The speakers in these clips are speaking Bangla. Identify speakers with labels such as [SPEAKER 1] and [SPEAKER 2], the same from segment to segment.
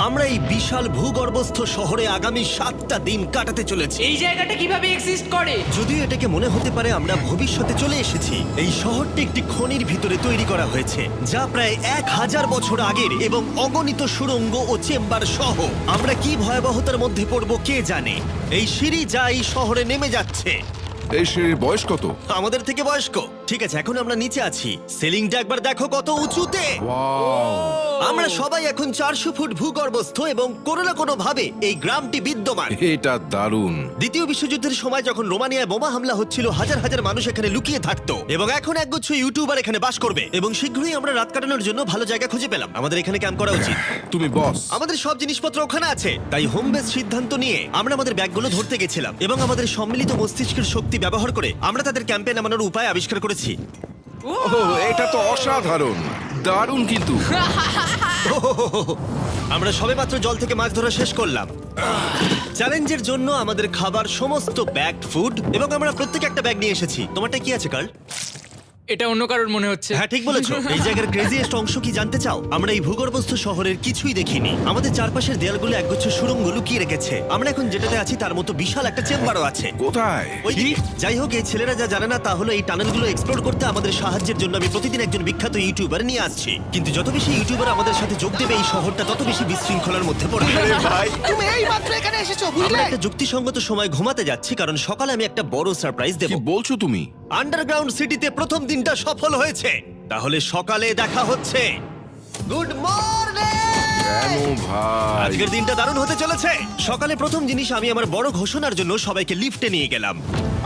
[SPEAKER 1] আমরা এই বিশাল ভূগর্ভস্থ শহরে আগামী 7টা দিন কাটাতে চলেছি।
[SPEAKER 2] এই জায়গাটা কিভাবে এক্সিস্ট করে?
[SPEAKER 1] যদিও এটাকে মনে হতে পারে আমরা ভবিষ্যতে চলে এসেছি, এই শহরটি একটি খনির ভিতরে তৈরি করা হয়েছে যা প্রায় 1000 বছর আগের এবং অগণিত সুড়ঙ্গ ও চেম্বার সহ। আমরা কি ভয়াবহতার মধ্যে পড়ব কে জানে। এই সিঁড়ি যা এই শহরে নেমে যাচ্ছে
[SPEAKER 3] এই সিঁড়ির বয়স কত?
[SPEAKER 1] আমাদের থেকে বয়স্ক। ঠিক আছে, এখন আমরা নিচে আছি। সিলিংটা একবার দেখো কত উঁচুতে।
[SPEAKER 3] ওয়াও!
[SPEAKER 1] আমরা সবাই এখন 400 ফুট ভূগর্ভস্থ এবং কোনো না কোনো ভাবে এই গ্রামটি বিদ্যমান।
[SPEAKER 3] এটা দারুণ।
[SPEAKER 1] দ্বিতীয় বিশ্বযুদ্ধের সময় যখন রোমানিয়ায় বোমা হামলা হচ্ছিল, হাজার হাজার মানুষ এখানে লুকিয়ে থাকতো এবং এখন একগুচ্ছ ইউটিউবার এখানে বাস করবে। এবং শীঘ্রই আমরা রাত কাটানোর জন্য ভালো জায়গা খুঁজে পেলাম। আমাদের এখানে ক্যাম্প করা উচিত।
[SPEAKER 3] তুমি বস।
[SPEAKER 1] আমাদের সব জিনিসপত্র ওখানে আছে, তাই হোম বেস সিদ্ধান্ত নিয়ে আমরা আমাদের ব্যাগগুলো ধরতে গেছিলাম এবং আমাদের সম্মিলিত মস্তিষ্কের শক্তি ব্যবহার করে আমরা তাদের ক্যাম্পে নামানোর উপায় আবিষ্কার করেছি।
[SPEAKER 3] ওহ, এটা তো অসাধারণ। দারুণ কিন্তু।
[SPEAKER 1] আমরা সবেমাত্র জল থেকে মাছ ধরা শেষ করলাম। চ্যালেঞ্জের জন্য আমাদের খাবার সমস্ত ব্যাগড ফুড এবং আমরা প্রত্যেকে একটা ব্যাগ নিয়ে এসেছি। তোমারটা কি আছে কার্ল?
[SPEAKER 2] এটা অন্য কারোর মনে হচ্ছে।
[SPEAKER 1] হ্যাঁ, ঠিক বলেছো। এই জায়গার ক্রেজিয়েস্ট অংশ কি জানতে চাও? আমরা এই ভূগর্ভস্থ শহরের কিছুই দেখিনি। আমাদের চারপাশের দেয়ালগুলো একগুচ্ছ সুড়ঙ্গ লুকিয়ে রেখেছে। আমরা এখন যেটাতে আছি তার মতো বিশাল একটা চেম্বারও আছে।
[SPEAKER 3] কোথায়?
[SPEAKER 1] ওইদিকে। যাই হোক, এই ছেলেরা যা জানে না তা হলো এই টানেলগুলো এক্সপ্লোর করতে আমাদের সাহায্যের জন্য আমি প্রতিদিন একজন বিখ্যাত ইউটিউবার নিয়ে আসছি। কিন্তু যত বেশি ইউটিউবার আমাদের সাথে যোগ দেবে এই শহরটা তত বেশি বিশৃঙ্খলার মধ্যে পড়বে।
[SPEAKER 3] ভাই,
[SPEAKER 4] তুমি এই মাত্র এখানে এসেছো,
[SPEAKER 1] আমরা
[SPEAKER 4] বুঝলে?
[SPEAKER 1] একটা যুক্তিসঙ্গত সময় ঘুমাতে যাচ্ছি কারণ সকালে আমি একটা বড় সারপ্রাইজ দেব।
[SPEAKER 3] কি বলছো তুমি?
[SPEAKER 1] আন্ডারগ্রাউন্ড সিটিতে প্রথম দিনটা সফল হয়েছে। তাহলে সকালে দেখা হচ্ছে। Good morning!
[SPEAKER 3] কেন ভাই?
[SPEAKER 1] আজকের দিনটা দারুণ হতে চলেছে। সকালে প্রথম জিনিস, আমি আমার বড় ঘোষণার জন্য সবাইকে লিফটে নিয়ে গেলাম।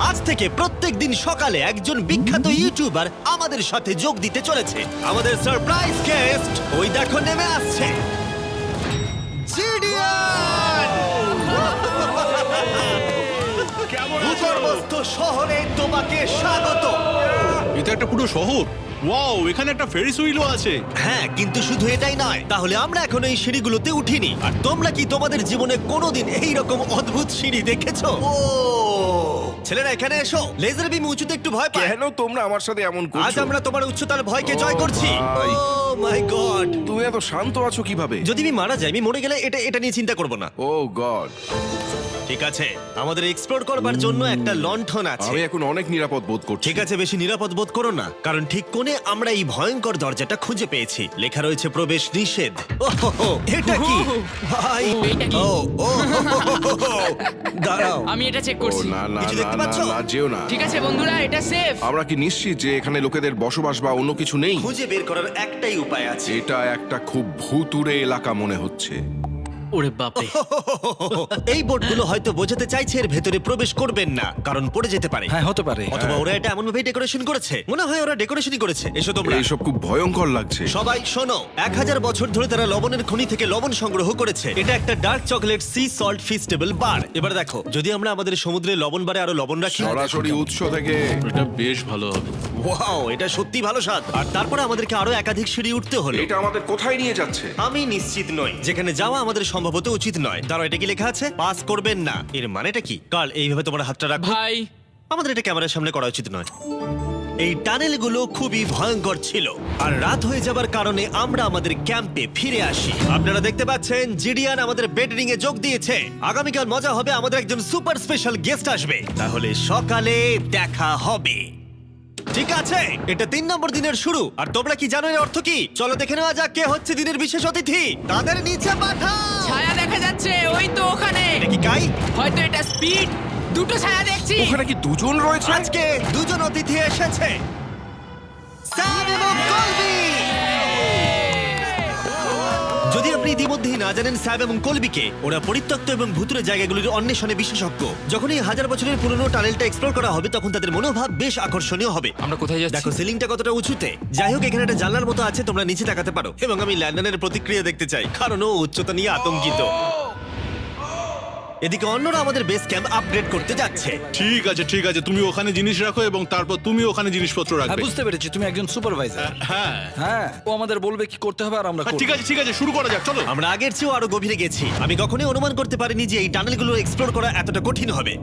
[SPEAKER 1] আজ থেকে প্রত্যেক দিন সকালে একজন বিখ্যাত ইউটিউবার আমাদের সাথে যোগ দিতে চলেছে। আমাদের সারপ্রাইজ গেস্ট ওই দেখো নেমে আসছে। জিডিয়ান! ভূগর্ভস্থ শহরে তোমাকে স্বাগত।
[SPEAKER 5] এটা একটা পুরো শহর। ওয়াও, এখানে একটা ফেরিস হুইলও আছে।
[SPEAKER 1] হ্যাঁ, কিন্তু শুধু এটাই নয়। তাহলে আমরা এখন এই সিঁড়িগুলোতে উঠিনি। আর তোমরা কি তোমাদের জীবনে কোনোদিন এই রকম অদ্ভুত সিঁড়ি দেখেছো? ও ছেলেরা, এখানে এসো। লেজার বিম উঁচুতে একটু ভয় পায়।
[SPEAKER 3] কেন তোমরা আমার সাথে এমন
[SPEAKER 1] আজ
[SPEAKER 3] করছো?
[SPEAKER 1] আমরা তোমার উচ্চতার ভয়কে জয়
[SPEAKER 3] ও
[SPEAKER 1] করছি।
[SPEAKER 3] ভাই।
[SPEAKER 1] ও মাই গড!
[SPEAKER 3] তুমি এত শান্ত আছো কিভাবে?
[SPEAKER 1] যদি আমি মারা যাই, আমি মরে গেলে এটা নিয়ে চিন্তা করব না।
[SPEAKER 3] ও গড!
[SPEAKER 1] ঠিক আছে, আমাদের এক্সপ্লোর করবার জন্য একটা লণ্ঠন আছে।
[SPEAKER 3] আমি এখন অনেক নিরাপদ বোধ করছি।
[SPEAKER 1] ঠিক আছে, বেশি নিরাপদ বোধ করো না, কারণ ঠিক কোণে আমরা এই ভয়ঙ্কর দরজাটা খুঁজে পেয়েছি। লেখা রয়েছে প্রবেশ নিষেধ। ওহো, এটা কি ভাই?
[SPEAKER 2] এটা কি?
[SPEAKER 1] ও ও দাঁড়াও।
[SPEAKER 2] আমি এটা চেক
[SPEAKER 3] ও
[SPEAKER 2] করছি।
[SPEAKER 3] না না
[SPEAKER 1] কিছু
[SPEAKER 3] না
[SPEAKER 1] দেখতে
[SPEAKER 3] না
[SPEAKER 1] পাচ্ছো?
[SPEAKER 3] না, যেও না।
[SPEAKER 2] ঠিক আছে বন্ধুরা, এটা সেফ।
[SPEAKER 3] আমরা কি নিশ্চিত যে এখানে লোকেদের বসবাস বা অন্য কিছু নেই?
[SPEAKER 1] খুঁজে বের করার একটাই উপায় আছে।
[SPEAKER 3] এটা একটা খুব ভুতুড়ে এলাকা মনে হচ্ছে।
[SPEAKER 2] ওরে বাপরে।
[SPEAKER 1] এই বোর্ডগুলো হয়তো বোঝাতে চাইছে এর ভেতরে প্রবেশ করবেন না, কারণ পড়ে যেতে পারে।
[SPEAKER 4] হ্যাঁ, হতে পারে।
[SPEAKER 1] অথবা ওরা এটা এমন ভাবে ডেকোরেশন করেছে, মনে হয় ওরা ডেকোরেশনই করেছে। এসো তোমরা।
[SPEAKER 3] এইসব খুব ভয়ঙ্কর লাগছে।
[SPEAKER 1] সবাই শোনো, 1000 বছর ধরে তারা লবণের খনি থেকে লবণ সংগ্রহ করেছে। এটা একটা dark chocolate sea salt Feastables bar. এবার দেখো, যদি আমরা আমাদের সমুদ্রে লবণ বারে আরো লবণ রাখি।
[SPEAKER 3] সরাসরি উৎস থেকে।
[SPEAKER 5] এটা বেশ ভালো হবে।
[SPEAKER 1] ওয়াও, এটা সত্যি ভালো স্বাদ। আর তারপরে আমাদেরকে আরো একাধিক সিঁড়ি উঠতে হলো।
[SPEAKER 3] এটা আমাদের কোথায় নিয়ে যাচ্ছে?
[SPEAKER 1] আমি নিশ্চিত নই। যেখানে যাওয়া আমাদের সম্ভবত উচিত নয়। তারা এটা কি লেখা আছে? পাস করবেন না। এর মানেটা কি? কাল এইভাবে তোমার হাতটা রাখো।
[SPEAKER 2] ভাই,
[SPEAKER 1] আমাদের এটা ক্যামেরার সামনে করা উচিত নয়। এই টানেলগুলো খুবই ভয়ঙ্কর ছিল, আর রাত হয়ে যাবার কারণে আমরা আমাদের ক্যাম্পে ফিরে আসি। আপনারা দেখতে পাচ্ছেন জিডিয়ান আমাদের বেডরিং এ যোগ দিয়েছে। আগামীকাল মজা হবে, আমাদের একজন সুপার স্পেশাল গেস্ট আসবে। তাহলে সকালে দেখা হবে। ঠিক আছে, এটা 3 নম্বর দিনের শুরু। আর তোমরা কি জানো এর অর্থ কি? চলো দেখে নেওয়া যাক কে হচ্ছে দিনের বিশেষ অতিথি। তাদের নিচে পাঠাও।
[SPEAKER 2] ছায়া দেখা যাচ্ছে ওই তো ওখানে।
[SPEAKER 1] এটা কি কাই?
[SPEAKER 2] হয়তো এটা স্পিড। দুটো ছায়া দেখছি।
[SPEAKER 3] ওখানে কি দুজন রয়েছে?
[SPEAKER 1] আজকে দুজন অতিথি এসেছে, স্যাম এবং কলবি। যদি আপনি ইতিমধ্যেই না জানেন স্যাম এবং কলবিকে, ওরা পরিত্যক্ত এবং ভুতুরে জায়গাগুলির অন্বেষণে বিশেষজ্ঞ। যখন এই 1000 বছরের পুরনো টানেলটা এক্সপ্লোর করা হবে, তখন তাদের মনোভাব বেশ আকর্ষণীয় হবে।
[SPEAKER 2] আমরা কোথায় যাচ্ছি?
[SPEAKER 1] দেখো সিলিংটা কতটা উঁচুতে। যাই হোক, এখানে একটা জানলার মতো আছে, তোমরা নিচে তাকাতে পারো। এবং আমি ল্যান্ডনের প্রতিক্রিয়া দেখতে চাই, কারণ ও উচ্চতা নিয়ে আতঙ্কিত। এদিকে অন্যরা আমাদের বেস ক্যাম্প আপগ্রেড করতে যাচ্ছে।
[SPEAKER 5] ঠিক আছে ঠিক আছে, তুমি ওখানে জিনিস রাখো এবং তারপর তুমি ওখানে জিনিসপত্র
[SPEAKER 4] হ্যাঁ,
[SPEAKER 5] রাখবে।
[SPEAKER 4] বুঝতে পেরেছি, তুমি একজন সুপারভাইজার।
[SPEAKER 5] হ্যাঁ
[SPEAKER 4] হ্যাঁ, ও আমাদের বলবে কি করতে হবে আর আমরা করব।
[SPEAKER 5] ঠিক আছে, শুরু করা যাক, চলো।
[SPEAKER 1] আমরা আগের চেয়েও আরো গভীরে গেছি। আমি কখনোই অনুমান করতে পারিনি যে এই টানেলগুলো এক্সপ্লোর করা এতটা কঠিন হবে।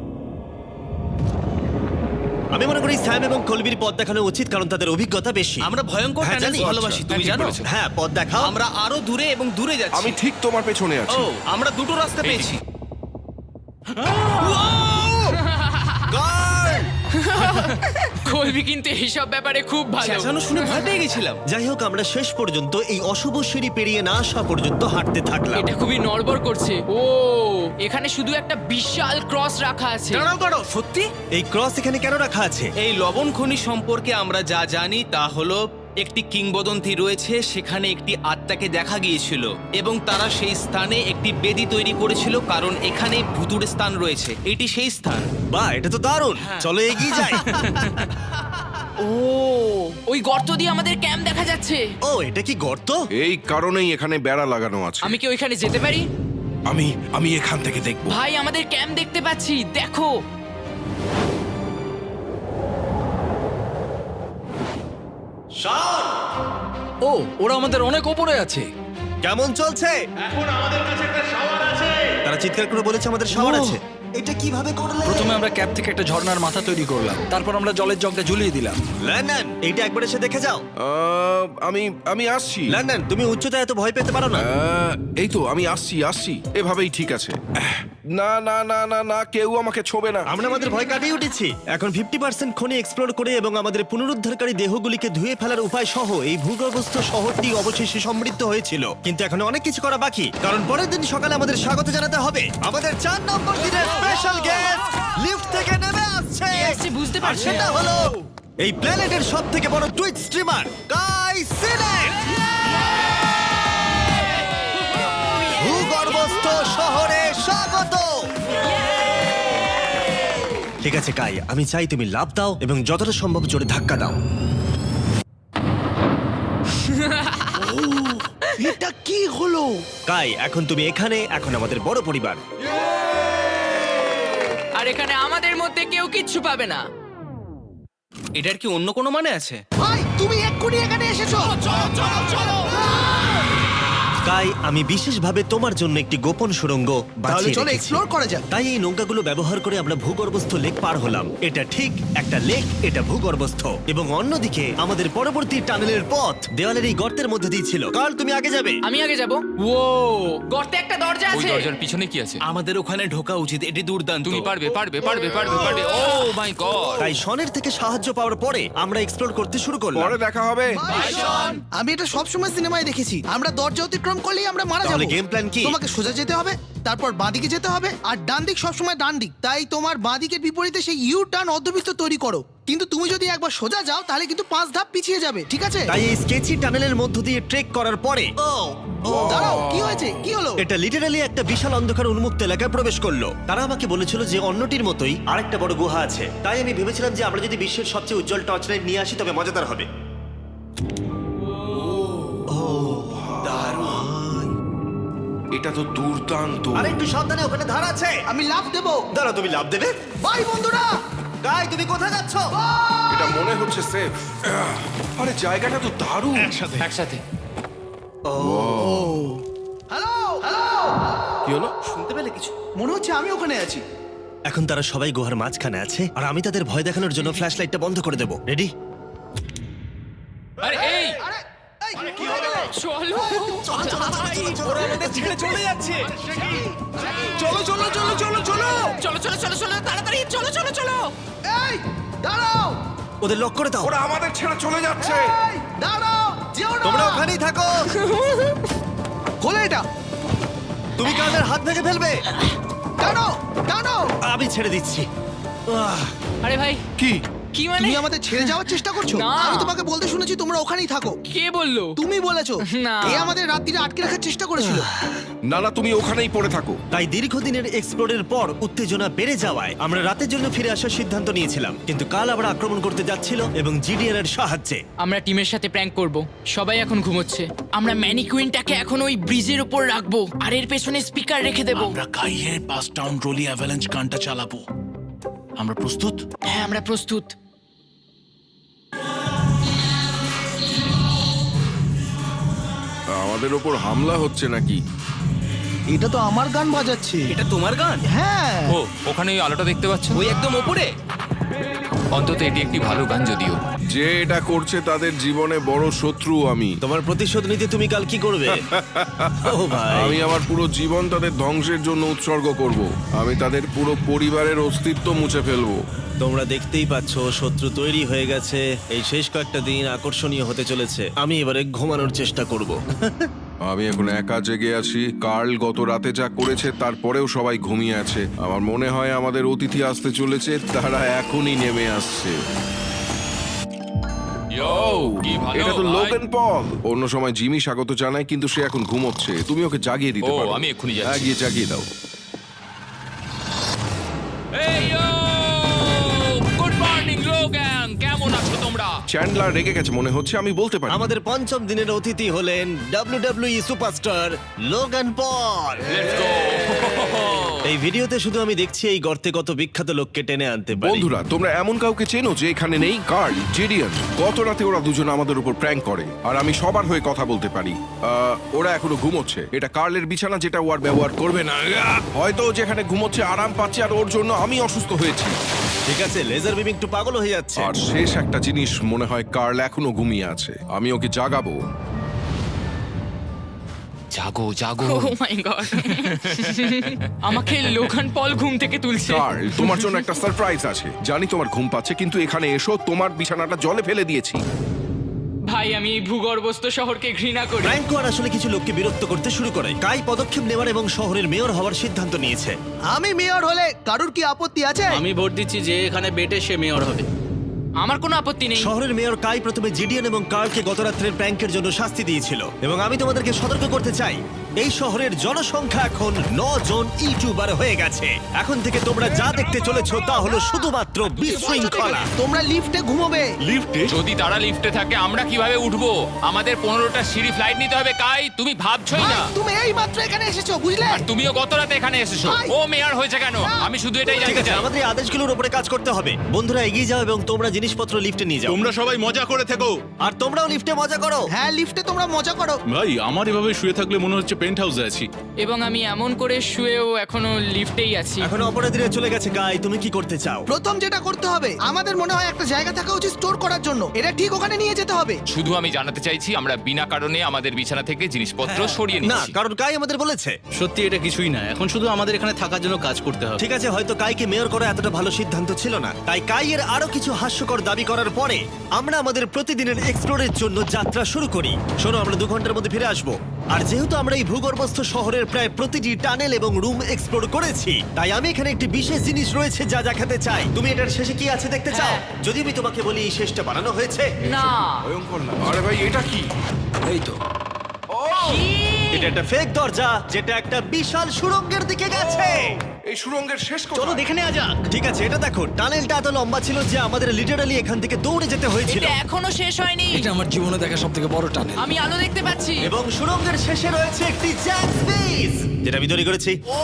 [SPEAKER 1] আমি মনে করি স্যাম এবং কলবির পথ দেখানো উচিত, কারণ তাদের অভিজ্ঞতা বেশি।
[SPEAKER 6] আমরা ভয়ঙ্কর
[SPEAKER 1] হ্যাঁ,
[SPEAKER 6] টানেলস
[SPEAKER 1] জানি।
[SPEAKER 6] ভালোবাসি, তুমি
[SPEAKER 5] ঠিক
[SPEAKER 6] জানো?
[SPEAKER 5] বলেছো।
[SPEAKER 1] হ্যাঁ, পথ দেখাও।
[SPEAKER 6] আমরা আরো দূরে এবং দূরে যাচ্ছি।
[SPEAKER 3] আমি ঠিক তোমার পেছনে আছি।
[SPEAKER 6] ও, আমরা দুটো রাস্তা পেয়েছি।
[SPEAKER 1] Guard!
[SPEAKER 2] কলবি কিন্তু এইসব ব্যাপারে খুব ভালো।
[SPEAKER 6] চেঁচানো শুনে ভয় পেয়ে গেছিলাম।
[SPEAKER 1] যাই হোক, আমরা শেষ পর্যন্ত এই অশুভ সিঁড়ি পেরিয়ে না আসা পর্যন্ত হাঁটতে থাকলাম।
[SPEAKER 2] এটা খুবই নড়বড় করছে। ও, এখানে শুধু একটা বিশাল ক্রস রাখা আছে।
[SPEAKER 6] দাঁড়াও দাঁড়াও, সত্যি?
[SPEAKER 1] এই ক্রস এখানে কেন রাখা আছে?
[SPEAKER 6] এই লবণ খনি সম্পর্কে আমরা যা জানি তা হলো একটি কিংবদন্তি রয়েছে, সেখানে একটি আত্মাকে দেখা গিয়েছিল এবং তারা সেই স্থানে একটি বেদি তৈরি করেছিল, কারণ এখানে ভুতুড়ে স্থান রয়েছে। এটি সেই স্থান।
[SPEAKER 1] বাহ, এটা তো দারুণ। চলো এগিয়ে যাই।
[SPEAKER 2] ও, ওই গর্ত দিয়ে আমাদের ক্যাম্প দেখা যাচ্ছে।
[SPEAKER 1] ও, এটা কি গর্ত?
[SPEAKER 3] এই কারণেই এখানে বেড়া লাগানো আছে।
[SPEAKER 2] আমি কি ওইখানে যেতে পারি?
[SPEAKER 3] আমি এখান থেকে দেখবো।
[SPEAKER 2] ভাই, আমাদের ক্যাম্প দেখতে পাচ্ছি, দেখো।
[SPEAKER 4] ও, ওরা আমাদের অনেক ওপরে আছে।
[SPEAKER 1] কেমন চলছে? তারা চিৎকার করে বলেছে আমাদের শাওয়ার
[SPEAKER 4] ও।
[SPEAKER 1] আছে। এটা কিভাবে করলে?
[SPEAKER 4] প্রথমে আমরা ক্যাপ থেকে একটা ঝর্ণার মাথা তৈরি করলাম, তারপর আমরা জলের জগটা ঝুলিয়ে দিলাম।
[SPEAKER 1] লন্ডন, এইটা একবার এসে দেখে যাও।
[SPEAKER 3] আমি আসছি।
[SPEAKER 1] লন্ডন, তুমি উচ্চতায় এত ভয় পেতে পারো না।
[SPEAKER 3] এই তো আমি আসছি। এভাবেই ঠিক আছে। না না না না না, কেউ আমাকে ছোবে না।
[SPEAKER 1] আমরা আমাদের ভয় কাটিয়ে উঠেছি। এখন 50% খনি এক্সপ্লোর করে এবং আমাদের পুনরুদ্ধারকারী দেহগুলিকে ধুয়ে ফেলার উপায় সহ এই ভূগর্ভস্থ শহরটি অবশেষে সমৃদ্ধ হয়েছিল। কিন্তু এখন অনেক কিছু করা বাকি, কারণ পরের দিন সকালে আমাদের স্বাগত জানাতে হবে আমাদের 4 নম্বর দিনের স্পেশাল গেস্ট লিফট থেকে নেমে আসছে।
[SPEAKER 2] কে আসছে বুঝতে
[SPEAKER 1] আর
[SPEAKER 2] পারছি
[SPEAKER 1] সেটা
[SPEAKER 2] না।
[SPEAKER 1] হলো এই প্ল্যানেটের সবথেকে বড় টুইট স্ট্রিমার গাই সিলেট। ভূগর্ভস্থ শহরে স্বাগত। ঠিক আছে কাই, আমি চাই তুমি লাফ দাও এবং যতটা সম্ভব জোরে ধাক্কা দাও।
[SPEAKER 4] এটা কি হলো?
[SPEAKER 1] কাই, এখন তুমি এখানে, এখন আমাদের বড় পরিবার।
[SPEAKER 2] আর এখানে আমাদের মধ্যে কেউ কিচ্ছু পাবে না।
[SPEAKER 6] এটার কি অন্য কোনো মানে আছে?
[SPEAKER 4] ভাই, তুমি এক্ষুনি এখানে এসেছো।
[SPEAKER 1] কাই, আমি বিশেষভাবে তোমার জন্য একটি গোপন সুড়ঙ্গ বাছিয়ে
[SPEAKER 4] চলো
[SPEAKER 1] রেখেছি।
[SPEAKER 4] এক্সপ্লোর করা যাক।
[SPEAKER 1] তাই এই নৌকাগুলো ব্যবহার করে আমরা ভূগর্ভস্থ লেক পার হলাম। এটা ঠিক একটা লেক, এটা ভূগর্ভস্থ, এবং অন্যদিকে আমাদের পরবর্তী টানেলের পথ দেওয়ালের এই গর্তের মধ্যে দিয়ে ছিল। কাল, তুমি আগে যাবে।
[SPEAKER 2] আমি আগে যাব। ও, গর্তে একটা দরজা
[SPEAKER 7] ওই
[SPEAKER 2] আছে।
[SPEAKER 7] দরজার পিছনে কি আছে?
[SPEAKER 6] আমাদের ওখানে ঢোকা উচিত, এটি দুর্দান্ত।
[SPEAKER 7] তুমি পারবে পারবে পারবে পারবে পারবে। ও মাই গড!
[SPEAKER 1] তাই শনের থেকে সাহায্য পাওয়ার পরে আমরা এক্সপ্লোর করতে শুরু করলাম।
[SPEAKER 3] পরে দেখা হবে।
[SPEAKER 8] আমি এটা সবসময় সিনেমায় দেখেছি, আমরা দরজা অতিক্রম করলেই আমরা মারা
[SPEAKER 1] তাহলে
[SPEAKER 8] যাবো।
[SPEAKER 1] game plan কি?
[SPEAKER 8] তোমাকে সোজা যেতে হবে, তারপর বাঁদিকে যেতে হবে, আর ডান দিক সবসময় ডান দিক। তাই তোমার বাঁদিকের বিপরীতে সেই ইউ টার্ন অর্ধবৃত্ত তৈরি করো। কিন্তু তুমি যদি একবার সোজা যাও তাহলে কিন্তু 5 ধাপ পিছিয়ে যাবে, ঠিক আছে?
[SPEAKER 1] তাই এই স্কেচি টানেলের মধ্য দিয়ে ট্রেক করার পরে
[SPEAKER 8] দাঁড়াও, কি হয়েছে, কি হলো?
[SPEAKER 1] এটা লিটারালি একটা বিশাল অন্ধকার উন্মুক্ত এলাকায় প্রবেশ করলো। তারা আমাকে বলেছিল যে অন্যটির মতোই আরেকটা বড় গুহা আছে। তাই আমি ভেবেছিলাম যে আমরা যদি বিশ্বের সবচেয়ে উজ্জ্বল টর্চ লাইট নিয়ে আসি তবে মজাদার হবে।
[SPEAKER 3] এটা তো দুর্দান্ত।
[SPEAKER 1] আর একটু সাবধানে, ওখানে ধার আছে।
[SPEAKER 8] আমি লাফ দেবো।
[SPEAKER 1] দাঁড়াও, তুমি লাভ দেবে?
[SPEAKER 8] বাই বন্ধুরা।
[SPEAKER 1] গাই, তুমি কোথায় যাচ্ছ?
[SPEAKER 3] এটা মনে হচ্ছে সেফ। আরে জায়গাটা তো দারুণ।
[SPEAKER 7] একসাথে।
[SPEAKER 8] হ্যালো হ্যালো,
[SPEAKER 3] কি হলো?
[SPEAKER 6] শুনতে পেলে কিছু?
[SPEAKER 8] মনে হচ্ছে আমি ওখানে আছি।
[SPEAKER 1] এখন তারা সবাই গুহার মাঝখানে আছে, আর আমি তাদের ভয় দেখানোর জন্য ফ্ল্যাশ লাইটটা বন্ধ করে দেবো। রেডি?
[SPEAKER 7] আরে এই
[SPEAKER 8] আরে এই, কি হয়ে গেল?
[SPEAKER 2] চলো।
[SPEAKER 6] ওরা আমাদের ছেড়ে চলে যাচ্ছে।
[SPEAKER 8] চলো চলো চলো চলো চলো।
[SPEAKER 2] চলো চলো চলো চলো, তাড়াতাড়ি চলো চলো চলো।
[SPEAKER 8] এই দাঁড়াও,
[SPEAKER 1] ওদের লক করে দাও।
[SPEAKER 3] ওরা আমাদের ছেড়ে চলে যাচ্ছে।
[SPEAKER 8] এই দাঁড়াও, যেও না।
[SPEAKER 1] তোমরা ওখানেই থাকো।
[SPEAKER 8] খোলো এটা।
[SPEAKER 1] তুমি কাদের হাত ভেঙে ফেলবে।
[SPEAKER 8] টানো টানো।
[SPEAKER 1] আমি ছেড়ে দিচ্ছি।
[SPEAKER 2] আরে ভাই,
[SPEAKER 3] কি?
[SPEAKER 2] কি মানে?
[SPEAKER 8] তুমি আমাদের ছেড়ে যাওয়ার চেষ্টা করছো?
[SPEAKER 2] না।
[SPEAKER 8] আমি তোমাকে বলতে শুনেছি তোমরা ওখানেই থাকো।
[SPEAKER 2] কে বললো?
[SPEAKER 8] তুমি বলেছো।
[SPEAKER 2] না।
[SPEAKER 8] এ আমাদের রাত্রিরে আটকে রাখার চেষ্টা করেছিল।
[SPEAKER 3] না না, তুমি ওখানেই পড়ে থাকো।
[SPEAKER 1] তাই দীর্ঘদিনের এক্সপ্লোরের পর উত্তেজনা বেড়ে যাওয়ায় আমরা রাতের জন্য ফিরে আসার সিদ্ধান্ত নিয়েছিলাম। কিন্তু কাল আবার আক্রমণ করতে যাচ্ছিল এবং জিডিআর এর সাহায্যে।
[SPEAKER 2] আমরা টিমের সাথে প্র্যাঙ্ক করব। সবাই এখন ঘুমোচ্ছে। আমরা ম্যানিকুইনটাকে এখন ওই ব্রিজের উপর রাখবো আর এর পেছনে স্পিকার রেখে দেব।
[SPEAKER 9] আমরা কাইয়ের পাস টাউন রোলি অ্যাভালাঞ্চ গানটা চালাবো। আমরা প্রস্তুত?
[SPEAKER 2] হ্যাঁ, আমরা প্রস্তুত।
[SPEAKER 3] আমাদের ওপর হামলা হচ্ছে নাকি?
[SPEAKER 8] এটা তো আমার গান বাজাচ্ছে।
[SPEAKER 6] এটা তোমার গান?
[SPEAKER 8] হ্যাঁ।
[SPEAKER 7] ও ওখানে ওই আলোটা দেখতে পাচ্ছ?
[SPEAKER 6] ওই একদম ওপরে?
[SPEAKER 7] অন্তত এটি একটি ভালো গান যদিও।
[SPEAKER 3] যে এটা করছে তাদের জীবনে বড় শত্রু আমি।
[SPEAKER 1] তোমার প্রতিশোধ নিতে তুমি কাল কি করবে? ও ভাই,
[SPEAKER 3] আমি আমার পুরো জীবন তাদের ধ্বংসের জন্য উৎসর্গ করব। আমি তাদের পুরো পরিবারের অস্তিত্ব মুছে ফেলবো।
[SPEAKER 1] তোমরা দেখতেই পাচ্ছ শত্রু তৈরি হয়ে গেছে। এই শেষ কয়েকটা দিন আকর্ষণীয় হতে চলেছে। আমি এবারে ঘুমানোর চেষ্টা করব।
[SPEAKER 3] আমি এখন একা জেগে আছি। কার্ল গত রাতে যা করেছে তারপরেও সবাই ঘুমিয়ে আছে। আমার মনে হয় আমাদের অতিথি আসতে চলেছে, তারা এখনই নেমে আসছে।
[SPEAKER 7] কি ভালো
[SPEAKER 3] এটা তো
[SPEAKER 7] ভাই।
[SPEAKER 3] Logan Paul. অন্য সময় জিমি স্বাগত জানায়, কিন্তু সে এখন ঘুমোচ্ছে। তুমি ওকে জাগিয়ে দিতে
[SPEAKER 7] ও,
[SPEAKER 3] পারো।
[SPEAKER 7] আমি এক্ষুনি যাচ্ছি।
[SPEAKER 3] হ্যাঁ, গিয়ে জাগিয়ে দাও।
[SPEAKER 7] এই ইয়ো! গুড মর্নিং লোগান, কেমন আছো তোমরা?
[SPEAKER 3] চ্যান্ডলার রেগে গেছে মনে হচ্ছে, আমি বলতে পারি।
[SPEAKER 1] আমাদের পঞ্চম দিনের অতিথি হলেন WWE superstar Logan Paul.
[SPEAKER 7] Let's go!
[SPEAKER 1] এই ভিডিওতে শুধু আমি দেখছি এই গর্তে কত বিখ্যাত লোককে টেনে আনতে পারি।
[SPEAKER 3] বন্ধুরা, তোমরা এমন কাউকে চেনো যে এখানে নেই? কার্ল, জেডিয়ান। গত রাতে ওরা দুজন আমাদের উপর প্র্যাঙ্ক করে, আর আমি সবার হয়ে কথা বলতে পারি। ওরা এখনো ঘুমোচ্ছে। এটা কার্লের বিছানা, যেটা ও আর ব্যবহার করবে না। হয়তো ও যেখানে ঘুমোচ্ছে আরাম পাচ্ছে, আর ওর জন্য আমি অসুস্থ হয়েছি।
[SPEAKER 1] ঠিক আছে, লেজার বিম একটু পাগল হয়ে যাচ্ছে।
[SPEAKER 3] আর শেষ একটা জিনিস, মনে হয় কার্ল এখনো ঘুমিয়ে আছে। আমি ওকে জাগাবো।
[SPEAKER 7] জাগো জাগো।
[SPEAKER 2] ও মাই গড! আমাকে লোগান পল ঘুম থেকে তুলছে।
[SPEAKER 3] কার্ল, তোমার জন্য একটা সারপ্রাইজ আছে। জানি তোমার ঘুম পাচ্ছে, কিন্তু এখানে এসো, তোমার বিছানাটা জলে ফেলে দিয়েছি।
[SPEAKER 2] ভাই, আমি এই ভূগর্ভস্থ শহরকে ঘৃণা করি।
[SPEAKER 1] ফ্র্যাঙ্কো আর আসলে কিছু লোককে বিরক্ত করতে শুরু করে। কাই পদক্ষেপ নেওয়ার এবং শহরের মেয়র হওয়ার সিদ্ধান্ত নিয়েছে।
[SPEAKER 8] আমি মেয়র হলে কারুর কি আপত্তি আছে?
[SPEAKER 10] আমি ভোট দিচ্ছি যে এখানে বেটে সে মেয়র হবে।
[SPEAKER 2] আমার কোনো আপত্তি নেই।
[SPEAKER 1] শহরের মেয়র কাই প্রথমে জিডিয়ান এবং কার্লকে গত রাত্রের প্র্যাঙ্কের জন্য শাস্তি দিয়েছিল, এবং আমি তোমাদেরকে সতর্ক করতে চাই, এই শহরের জনসংখ্যা এখন 9 জন ইউটিউবার হয়ে গেছে। এখন থেকে তোমরা যা দেখতে চলেছো তা হলো শুধুমাত্র বিশৃঙ্খলা।
[SPEAKER 8] তোমরা লিফটে ঘুমোবে।
[SPEAKER 7] যদি তারা লিফটে থাকে আমরা কিভাবে উঠবো? আমাদের 15টা সিঁড়ি ফ্লাইট নিতে হবে। কাই, তুমি ভাবছই
[SPEAKER 8] ভাই,
[SPEAKER 7] না।
[SPEAKER 8] তুমি এই মাত্র এখানে এসেছো, বুঝলে?
[SPEAKER 7] আর তুমিও গত রাতে এখানে এসেছো।
[SPEAKER 8] ভাই!
[SPEAKER 7] ও মেয়র হয়েছে কেন? আমি শুধু এটাই
[SPEAKER 1] ঠিক
[SPEAKER 7] জানতে
[SPEAKER 1] আছে,
[SPEAKER 7] চাই।
[SPEAKER 1] আমাদের এই আদেশগুলোর উপরে কাজ করতে হবে। বন্ধুরা, এগিয়ে যাও এবং তোমরা জিনিসপত্র লিফটে নিয়ে যাও।
[SPEAKER 5] তোমরা সবাই মজা করে থেকো।
[SPEAKER 1] আর তোমরাও লিফটে মজা করো।
[SPEAKER 8] হ্যাঁ, লিফটে তোমরা মজা করো।
[SPEAKER 5] ভাই, আমার এভাবে শুয়ে থাকলে মনে হচ্ছে পেন্ট হাউসে আছি।
[SPEAKER 2] এবং আমি এমন করে শুয়েও এখনো লিফটেই আছি।
[SPEAKER 1] এখন অপরাধীরা চলে গেছে। কাই, তুমি কি করতে চাও?
[SPEAKER 8] প্রথম যেটা করতে হবে, আমাদের মনে হয় একটা জায়গা থাকা উচিত স্টোর করার জন্য। এটা ঠিক ওখানে নিয়ে যেতে হবে।
[SPEAKER 7] শুধু আমি জানাতে চাইছি আমরা বিনা কারণে আমাদের বিছানা থেকে জিনিসপত্র সরিয়ে
[SPEAKER 1] না,
[SPEAKER 7] নিচ্ছি।
[SPEAKER 1] কারণ কাই আমাদের বলেছে।
[SPEAKER 10] সত্যি এটা কিছুই না, এখন শুধু আমাদের এখানে থাকার জন্য কাজ করতে হবে।
[SPEAKER 1] ঠিক আছে, হয়তো কাইকে মেয়র করা এতটা ভালো সিদ্ধান্ত ছিল না। তাই কাইয়ের আরো কিছু হাস্যকর দাবি করার পরে আমরা আমাদের প্রতিদিনের এক্সপ্লোরের জন্য যাত্রা শুরু করি। শোনো, আমরা 2 ঘন্টার মধ্যে ফিরে আসবো। আর যেহেতু আমরা এই ভূগর্ভস্থ শহরের প্রায় প্রতিটি টানেল এবং রুম এক্সপ্লোর করেছি, তাই আমি এখানে একটি বিশেষ জিনিস রয়েছে যা দেখাতে চাই। তুমি এটার শেষে কি আছে দেখতে চাও?
[SPEAKER 2] হ্যাঁ।
[SPEAKER 1] যদি আমি তোমাকে বলি এই শেষটা বানানো হয়েছে।
[SPEAKER 2] না।
[SPEAKER 3] ভয়ঙ্কর না? আরে ভাই, এটা কি?
[SPEAKER 4] এই তো।
[SPEAKER 1] এটা একটা ফেক দরজা, যেটা একটা বিশাল সুড়ঙ্গের দিকে গেছে।
[SPEAKER 3] এই সুড়ঙ্গের শেষ
[SPEAKER 10] চলো
[SPEAKER 3] কোথায়?
[SPEAKER 10] দেখে নেওয়া যাক।
[SPEAKER 1] ঠিক আছে, এটা দেখো, টানেলটা এত লম্বা ছিল যে আমাদের লিটারালি এখান থেকে দৌড়ে যেতে হয়েছিল।
[SPEAKER 2] এটা এখনো শেষ হয়নি।
[SPEAKER 4] এটা আমার জীবনে দেখা সবথেকে বড় টানেল।
[SPEAKER 2] আমি আলো দেখতে পাচ্ছি।
[SPEAKER 1] এবং সুড়ঙ্গের শেষে রয়েছে একটি জ্যাক্স বিজ, যেটা আমি তৈরি করেছি।
[SPEAKER 2] ও!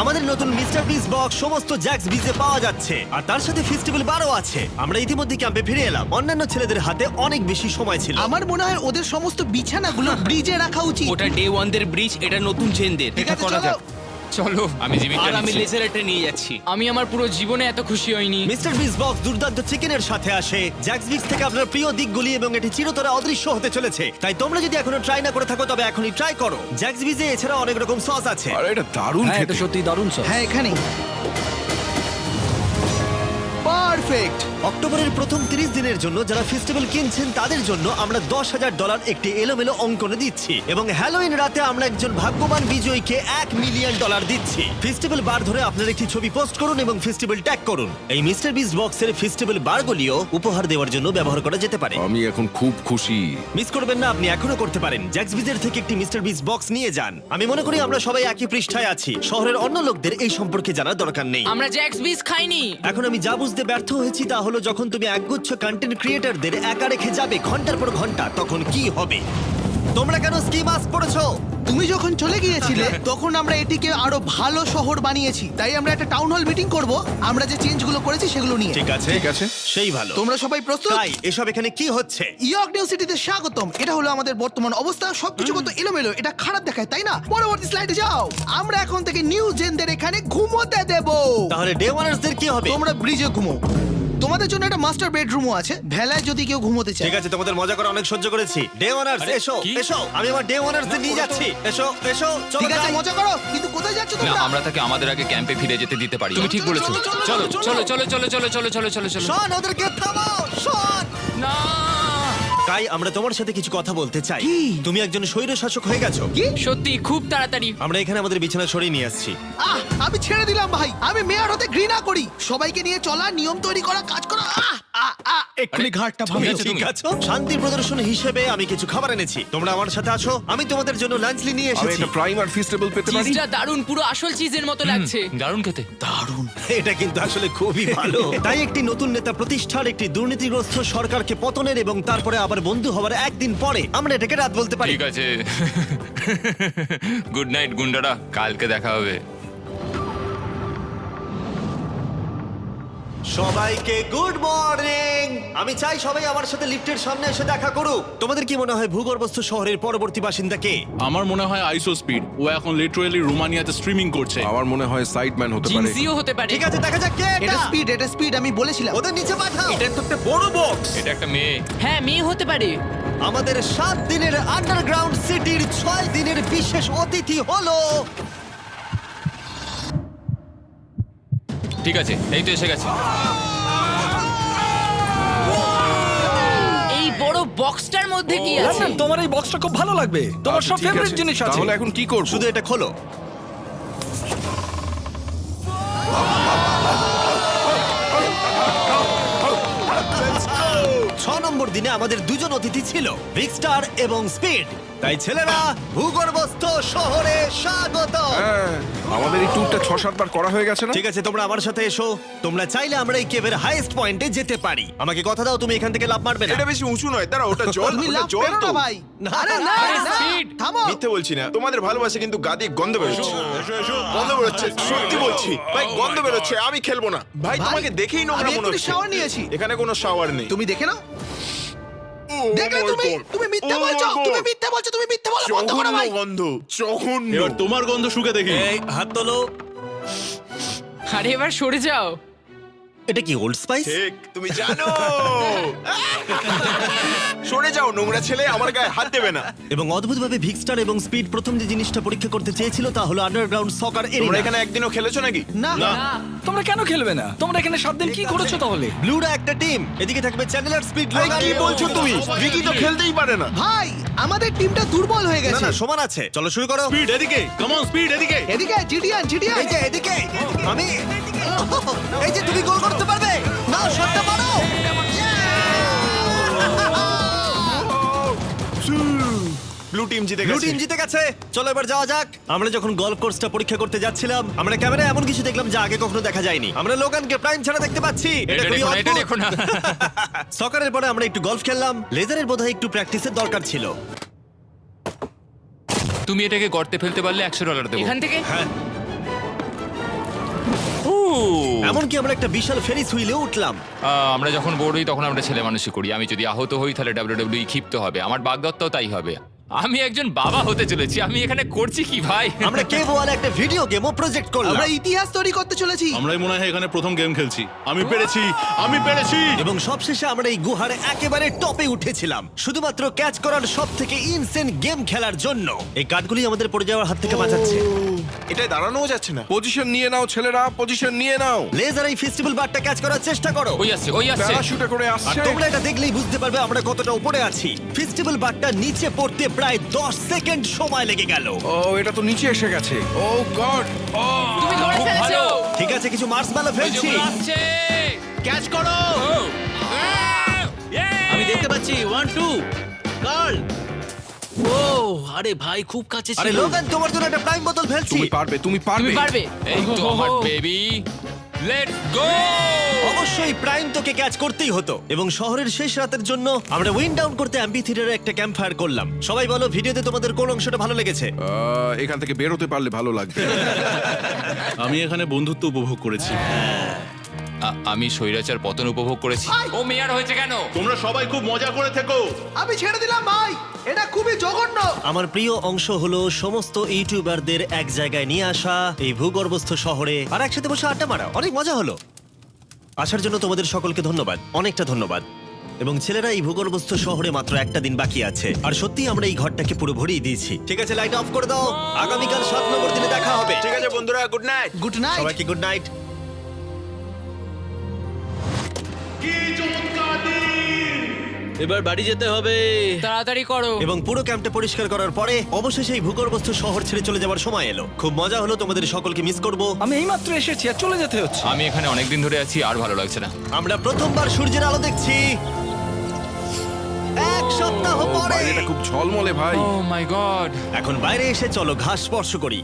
[SPEAKER 1] আমাদের নতুন মিস্টার বিস বক্স সমস্ত জ্যাক্স বিজে পাওয়া যাচ্ছে, আর তার সাথে ফেস্টিভ্যাল বারও আছে। আমরা ইতিমধ্যে ক্যাম্পে ফিরে এলাম। অন্যান্য ছেলেদের হাতে অনেক বেশি সময় ছিল।
[SPEAKER 8] আমার মনে হয় ওদের সমস্ত বিছানাগুলো ব্রিজে রাখা উচিত।
[SPEAKER 6] ওটা ডে ওয়ানদের ব্রিজ, এটা নতুন চেনদের।
[SPEAKER 8] ঠিক
[SPEAKER 6] এটা
[SPEAKER 8] আছে,
[SPEAKER 6] করা
[SPEAKER 8] চলো।
[SPEAKER 6] যাক।
[SPEAKER 7] চলো, আমি জিমিটা
[SPEAKER 6] আর আমি
[SPEAKER 7] নিচ্ছি।
[SPEAKER 6] লেজারটা নিয়ে যাচ্ছি।
[SPEAKER 2] আমি আমার পুরো জীবনে এত খুশি হইনি।
[SPEAKER 1] মিস্টার বিস বক্স দুর্দান্ত চিকেনের সাথে আসে, জ্যাক্স বিক্স থেকে আপনার প্রিয় দিকগুলি, এবং এটি চিরতরে অদৃশ্য হতে চলেছে। তাই তোমরা যদি এখনো ট্রাই না করে থাকো, তবে এখনই ট্রাই করো। জ্যাক্স বিজে এছাড়া অনেক রকম সস আছে।
[SPEAKER 3] আরে এটা দারুণ
[SPEAKER 4] হ্যাঁ, এটা
[SPEAKER 3] খেতে।
[SPEAKER 4] সত্যি দারুণ সব।
[SPEAKER 8] হ্যাঁ, এখানে পারফেক্ট।
[SPEAKER 1] অক্টোবরের প্রথম 30 দিনের জন্য যারা ফেস্টিভ্যাল কিনছেন তাদের জন্য আমরা $10,000 একটি এলোমেলো অঙ্কনে দিচ্ছি, এবং হ্যালোইন রাতে আমরা একজন ভাগ্যবান বিজয়ীকে $1 মিলিয়ন দিচ্ছি। ফেস্টিভ্যাল বার ধরে আপনার একটি ছবি পোস্ট করুন এবং ফেস্টিভ্যাল ট্যাগ করুন। এই মিস্টার বিস বক্সের ফেস্টিভ্যাল বারগুলিও উপহার দেওয়ার জন্য ব্যবহার করা যেতে পারে।
[SPEAKER 3] আমি এখন খুব খুশি।
[SPEAKER 1] মিস করবেন না, আপনি এখনো করতে পারেন। জ্যাক্স বিজের থেকে একটি মিস্টার বিস বক্স নিয়ে যান। আমি মনে করি আমরা সবাই একই পৃষ্ঠায় আছি। শহরের অন্য লোকদের এই সম্পর্কে জানার দরকার নেই।
[SPEAKER 2] আমরা জ্যাক্স বিস খাইনি।
[SPEAKER 1] এখন আমি যা বুঝতে ব্যর্থ হয়েছি তা হলো, যখন তুমি একগুচ্ছ কন্টেন্ট ক্রিয়েটরদের একা রেখে যাবে ঘন্টার পর ঘন্টা, তখন কি হবে? তোমরা কেন স্কি মাস্ক পড়েছো?
[SPEAKER 8] তুমি যখন চলে গিয়েছিলে তখন আমরা এটিকে আরো ভালো শহর বানিয়েছি। তাই আমরা একটা টাউন হল মিটিং করব, আমরা যে চেঞ্জগুলো করেছি সেগুলো নিয়ে।
[SPEAKER 1] ঠিক আছে,
[SPEAKER 3] ঠিক আছে।
[SPEAKER 1] সেই ভালো।
[SPEAKER 8] তোমরা সবাই প্রস্তুত?
[SPEAKER 1] তাই এসব এখানে কি হচ্ছে?
[SPEAKER 8] ইয়র্ক নিউ সিটিতে স্বাগতম। এটা হলো আমাদের বর্তমান অবস্থা। সবকিছু কত এলোমেলো, এটা খারাপ দেখায়, তাই না? পরবর্তী স্লাইডে যাও। আমরা এখন থেকে নিউ জেনদের এখানে ঘুমোতে দেব।
[SPEAKER 1] তাহলে ডে ওয়ানার্সদের কি হবে?
[SPEAKER 8] তোমরা ব্রিজে ঘুমো। তোমাদের জন্য একটা মাস্টার বেডরুমও আছে ভেলায় যদি কেউ ঘুমোতে চায়।
[SPEAKER 1] ঠিক আছে, তোমাদের মজা করে অনেক সহ্য করেছি। ডে ওয়ানার্স এসো
[SPEAKER 7] কি?
[SPEAKER 1] এসো, আমি আমার ডে ওয়ানার্স নিয়ে যাচ্ছি। এসো এসো, চলো
[SPEAKER 8] ঠিক আছে
[SPEAKER 1] যাই।
[SPEAKER 8] মজা করো, কিন্তু কোথায় যাচ্ছ
[SPEAKER 7] না
[SPEAKER 8] তোমরা?
[SPEAKER 7] আমরা তাকে আমাদের আগে ক্যাম্পে ফিরে যেতে দিতে পারি। তুমি ঠিক বলেছো। চলো চলো চলো চলো চলো চলো চলো চলো চলো।
[SPEAKER 1] শন, ওদেরকে থামাও, শন।
[SPEAKER 7] না
[SPEAKER 1] তাই আমরা তোমার সাথে কিছু কথা বলতে চাই। তুমি একজন স্বৈর শাসক হয়ে গেছো।
[SPEAKER 2] সত্যি খুব তাড়াতাড়ি।
[SPEAKER 1] আমরা এখানে আমাদের বিছানা সরিয়ে নিয়ে আসছি।
[SPEAKER 8] আমি ছেড়ে দিলাম ভাই, আমি মেয়র হতে ঘৃণা করি। সবাইকে নিয়ে চলা, নিয়ম তৈরি করা, কাজ করা।
[SPEAKER 4] এক্ষুনি ঘাটটা
[SPEAKER 7] ঠিক
[SPEAKER 4] ভাঙো
[SPEAKER 7] আছে,
[SPEAKER 1] ঠিক
[SPEAKER 7] তুমি
[SPEAKER 1] আছে, শান্তির প্রদর্শন হিসেবে আমি কিছু খাবার এনেছি। তোমরা আমার সাথে আছো, আমি তোমাদের জন্য লাঞ্চ নিয়ে
[SPEAKER 3] আমি
[SPEAKER 1] এসেছি।
[SPEAKER 3] একটা প্রাইম আর ফিস্টেবল পেতে পারি?
[SPEAKER 2] চিজটা দারুণ, পুরো আসল চিজের মতো লাগছে।
[SPEAKER 7] দারুণ খেতে।
[SPEAKER 1] এটা কিন্তু আসলে খুবই ভালো। তাই একটি নতুন নেতা প্রতিষ্ঠার, একটি দুর্নীতিগ্রস্ত সরকারকে পতনের এবং তারপরে আবার বন্ধু হওয়ার একদিন পরে আমরা এটাকে রাত বলতে পারি।
[SPEAKER 7] ঠিক আছে। গুড নাইট গুন্ডারা, কালকে দেখা হবে।
[SPEAKER 1] সবাইকে গুড মর্নিং। আমি চাই সবাই আমার সাথে লিফটের সামনে এসে দেখা করুক। তোমাদের কি মনে হয় ভূগর্ভস্থ শহরের পরবর্তী বাসিন্দা কে?
[SPEAKER 5] আমার মনে হয় আইসো স্পিড, ও এখন লিটারালি রোমানিয়াতে স্ট্রিমিং করছে।
[SPEAKER 3] আমার মনে হয় সাইডম্যান হতে পারে।
[SPEAKER 2] জিনসিও হতে পারে।
[SPEAKER 1] ঠিক আছে, দেখা যাক কে
[SPEAKER 8] এটা
[SPEAKER 1] এটা।
[SPEAKER 8] স্পিড, এটা স্পিড, আমি বলেছিলাম।
[SPEAKER 1] ওদের নিচে পাঠাও। এটা তো একটা বড় বক্স।
[SPEAKER 7] এটা একটা মেয়ে।
[SPEAKER 2] হ্যাঁ, মেয়ে হতে পারে।
[SPEAKER 1] আমাদের 7 দিনের আন্ডারগ্রাউন্ড সিটির 6 দিনের বিশেষ অতিথি হলো
[SPEAKER 7] ঠিক আছে, এই তো এসে গেছে।
[SPEAKER 2] এই বড় বক্সটার মধ্যে কি আছে?
[SPEAKER 4] তোমার এই বক্সটা খুব ভালো লাগবে, তোমার
[SPEAKER 3] আচ্ছা,
[SPEAKER 4] সব
[SPEAKER 3] ঠিক
[SPEAKER 4] ফেভারিট
[SPEAKER 3] আছে।
[SPEAKER 4] জিনিস আছে।
[SPEAKER 3] তাহলে এখন কি করব?
[SPEAKER 1] শুধু এটা খোলো। ছ নম্বর দিনে আমাদের দুজন অতিথি ছিল, বিগ স্টার এবং স্পিড। তাই ছেলেরা, ভূগর্ভস্থ শহরে স্বাগত।
[SPEAKER 3] হ্যাঁ, আমাদের এই ট্যুরটা 6-7 বার করা হয়ে গেছে না?
[SPEAKER 1] ঠিক আছে, তোমরা আমার সাথে এসো। তোমরা চাইলে আমরা এই কেভের হাইয়েস্ট পয়েন্টে যেতে পারি। আমাকে কথা দাও, তুমি এখান থেকে লাফ মারবে না।
[SPEAKER 11] বেশি উঁচু নয়, দাঁড়া, ওটা জল,
[SPEAKER 8] তুমি
[SPEAKER 11] ওটা
[SPEAKER 8] লাভ
[SPEAKER 11] জল
[SPEAKER 8] করো
[SPEAKER 11] তো।
[SPEAKER 8] না ভাই।
[SPEAKER 1] না,
[SPEAKER 8] আরে না,
[SPEAKER 2] আরে
[SPEAKER 8] না,
[SPEAKER 2] speed।
[SPEAKER 8] থামো।
[SPEAKER 11] মিথ্যে বলছি না, তোমাদের ভালোবাসা কিন্তু গাদি গন্ধ বেরোচ্ছে। গন্ধ বেরোচ্ছে, সত্যি বলছি ভাই, গন্ধ বেরোচ্ছে। আমি খেলবো না ভাই, তোমাকে দেখেই নোংরা
[SPEAKER 8] আমি
[SPEAKER 11] মনে
[SPEAKER 8] এক্ষুনি
[SPEAKER 11] হচ্ছে।
[SPEAKER 8] শাওয়ার নিয়েছি।
[SPEAKER 11] এখানে কোনো শাওয়ার নেই।
[SPEAKER 8] তুমি দেখে নাও।
[SPEAKER 11] ও
[SPEAKER 8] দেখলে
[SPEAKER 11] my
[SPEAKER 8] তুমি,
[SPEAKER 11] God!
[SPEAKER 8] তুমি মিথ্যে
[SPEAKER 11] Oh my
[SPEAKER 8] বলছো,
[SPEAKER 11] God!
[SPEAKER 8] তুমি মিথ্যে বলছো, তুমি মিথ্যে বলো, বন্ধ করো
[SPEAKER 11] জঘন্য
[SPEAKER 8] ভাই।
[SPEAKER 11] গন্ধ, জঘন্য।
[SPEAKER 5] এবার তোমার গন্ধ শুকে দেখি।
[SPEAKER 1] এই হাত তোলো।
[SPEAKER 2] আরে এবার সরে যাও।
[SPEAKER 1] এটা কি ওল্ড স্পাইস?
[SPEAKER 11] ঠিক, তুমি জানো। সরে যাও নোংরা ছেলে, আমার গায়ে হাত দেবে না।
[SPEAKER 1] এবং অদ্ভুতভাবে ভিক্সটার এবং স্পিড প্রথম যে জিনিসটা পরীক্ষা করতে চেয়েছিল তা হলো আন্ডারগ্রাউন্ড সকার
[SPEAKER 11] তোমরা
[SPEAKER 1] এরিয়া।
[SPEAKER 11] এখানে একদিনও খেলেছো নাকি?
[SPEAKER 8] না,
[SPEAKER 4] তোমরা কেন খেলবে না? তোমরা এখানে 7 দিন কি করেছো তাহলে?
[SPEAKER 1] ব্লুরা একটা টিম, এদিকে থাকবে চ্যানেলার, স্পিড,
[SPEAKER 11] ভাই,
[SPEAKER 1] লোগান।
[SPEAKER 11] কি বলছো তুমি? ভিকি তো খেলতেই পারে না।
[SPEAKER 8] ভাই আমাদের টিমটা দুর্বল হয়ে
[SPEAKER 1] না
[SPEAKER 8] গেছে।
[SPEAKER 1] না, সমান আছে। চলো শুরু করো।
[SPEAKER 5] স্পিড এদিকে, কাম অন স্পিড এদিকে।
[SPEAKER 8] এদিকে জিডিয়ান, জিডিয়ান।
[SPEAKER 1] এই যে এদিকে, আমি এই যে তুমি গোল করতে পারবে না, শটটা মারো।
[SPEAKER 11] ব্লু টিম জিতে
[SPEAKER 1] ব্লু
[SPEAKER 11] গেছে।
[SPEAKER 1] টিম জিতে গেছে। চলো এবার যাওয়া যাক। আমরা যখন গলফ কোর্সটা পরীক্ষা করতে যাচ্ছিলাম, আমরা ক্যামেরায় এমন কিছু দেখলাম যা আগে কখনো দেখা যায়নি। আমরা লোগানকে প্রাইম ছাড়া দেখতে পাচ্ছি।
[SPEAKER 7] এটা
[SPEAKER 1] খুবই
[SPEAKER 7] দেখো না, এটা
[SPEAKER 1] অদ্ভুত।
[SPEAKER 7] দেখো না।
[SPEAKER 1] সকারের পরে আমরা একটু গলফ খেললাম। লেজারের বোধহয় একটু প্র্যাকটিসের দরকার ছিল।
[SPEAKER 7] তুমি এটাকে গর্তে ফেলতে পারলে $100 দেবো।
[SPEAKER 2] এখান থেকে
[SPEAKER 1] হ্যাঁ,
[SPEAKER 7] ও,
[SPEAKER 1] এমনকি আমরা একটা বিশাল ফেরিস হুইলে উঠলাম।
[SPEAKER 7] আমরা যখন বোর্ড হই তখন আমরা ছেলে মানুষই করি। আমি যদি আহত হই তাহলে WWE ক্ষিপ্ত হবে, আমার বাগদত্তাও তাই হবে। আমি একজন বাবা হতে চলেছি, আমি এখানে করছি কি ভাই?
[SPEAKER 1] আমরা কেভ ওয়ালে একটা ভিডিও গেমও প্রজেক্ট করলাম।
[SPEAKER 8] আমরা ইতিহাস তৈরি করতে চলেছি।
[SPEAKER 5] আমরাই মনে হয় এখানে প্রথম গেম খেলছি। আমি পেরেছি, আমি পেরেছি।
[SPEAKER 1] এবং সবশেষে আমরা এই গুহার একেবারে টপে উঠেছিলাম শুধুমাত্র ক্যাচ করার সব থেকে ইনসেন গেম খেলার জন্য। এই কাঠগুলি আমাদের পড়ে যাওয়ার হাত থেকে বাঁচাচ্ছে।
[SPEAKER 11] এটা দাঁড়ানোও যাচ্ছে না।
[SPEAKER 3] পজিশন নিয়ে নাও ছেলেরা, পজিশন নিয়ে নাও।
[SPEAKER 1] লেজার এই ফেস্টিভ্যাল বারটা ক্যাচ করার চেষ্টা করো।
[SPEAKER 7] ওই আসছে, ওই আসছে।
[SPEAKER 3] প্যারাশুটে করে
[SPEAKER 1] আর
[SPEAKER 3] আসছে।
[SPEAKER 1] তোমরা এটা দেখলেই বুঝতে পারবে আমরা কতটা উপরে আছি। ফেস্টিভ্যাল বারটা নিচে পড়তে প্রায় 10 সেকেন্ড সময় লেগে গেল।
[SPEAKER 3] ও, এটা তো নিচে এসে গেছে। ও গড। ও,
[SPEAKER 2] তুমি ধরে
[SPEAKER 7] খুব
[SPEAKER 2] ফেলেছো।
[SPEAKER 7] ভালো।
[SPEAKER 1] ঠিক আছে, কিছু মার্শম্যালো
[SPEAKER 7] ওই যে
[SPEAKER 1] ফেলছি।
[SPEAKER 7] ওগুলো আসছে।
[SPEAKER 10] ক্যাচ করো।
[SPEAKER 7] ও,
[SPEAKER 10] আমি দেখতে পাচ্ছি 1 2 কার্ল। ও আরে ভাই খুব কাছে
[SPEAKER 1] আরে
[SPEAKER 10] ছিল।
[SPEAKER 1] লোগান, তোমার জন্য একটা প্রাইম বোতল ফেলছি।
[SPEAKER 3] তুমি পারবে, তুমি পারবে।
[SPEAKER 2] তুমি পারবে।
[SPEAKER 7] এই তো আমার বেবি, লেটস গো।
[SPEAKER 1] অবশ্যই প্রাইম তোকে ক্যাচ করতেই হতো। এবং শহরের শেষ রাতের জন্য আমরা উইন্ড ডাউন করতে অ্যাম্পিথিয়েটারে একটা ক্যাম্প ফায়ার করলাম। সবাই বলো ভিডিওতে তোমাদের কোন অংশটা ভালো লেগেছে?
[SPEAKER 3] এখান থেকে বেরোতে পারলে ভালো লাগবে।
[SPEAKER 5] আমি এখানে বন্ধুত্ব উপভোগ করেছি।
[SPEAKER 7] আমি স্বৈরাচার পতন উপভোগ করেছি। ও মেয়ার হয়েছে কেন?
[SPEAKER 5] তোমরা সবাই খুব মজা করে থেকো।
[SPEAKER 8] আমি ছেড়ে দিলাম ভাই, এটা খুবই জঘন্য।
[SPEAKER 1] আমার প্রিয় অংশ হলো সমস্ত ইউটিউবারদের এক জায়গায় নিয়ে আসা এই ভূগর্ভস্থ শহরে আর একসাথে বসে আড্ডা মারা। অনেক মজা হলো। আসার জন্য তোমাদের সকলকে ধন্যবাদ, অনেকটা ধন্যবাদ। এবং ছেলেরা, এই ভূগর্ভস্থ শহরে মাত্র একটা দিন বাকি আছে, আর সত্যি আমরা এই ঘরটাকে পুরো ভরিয়ে দিয়েছি। ঠিক আছে, লাইট অফ করে দাও। আগামীকাল 7 নম্বর দিনে দেখা হবে।
[SPEAKER 11] ঠিক আছে বন্ধুরা, গুড নাইট।
[SPEAKER 8] Good night.
[SPEAKER 1] সবাইকে গুড নাইট।
[SPEAKER 10] এবার বাড়ি যেতে হবে।
[SPEAKER 2] তাড়াতাড়ি করো।
[SPEAKER 1] এবং পুরো ক্যাম্পটা পরিষ্কার করার পরে অবশেষে এই ভূগর্ভস্থ শহর ছেড়ে চলে যাওয়ার সময় এলো। খুব মজা হলো, তোমাদের সকলকে মিস করব।
[SPEAKER 4] আমি এইমাত্র এসেছি আর চলে যেতে হচ্ছে।
[SPEAKER 7] আমি এখানে অনেকদিন ধরে আছি, আর ভালো লাগছে না।
[SPEAKER 1] আমরা প্রথমবার সূর্যের আলো দেখছি 1 সপ্তাহ পরে।
[SPEAKER 3] বাইরেটা খুব ঝলমলে ভাই।
[SPEAKER 7] ও মাই গড।
[SPEAKER 1] এখন বাইরে এসে চলো ঘাস স্পর্শ করি।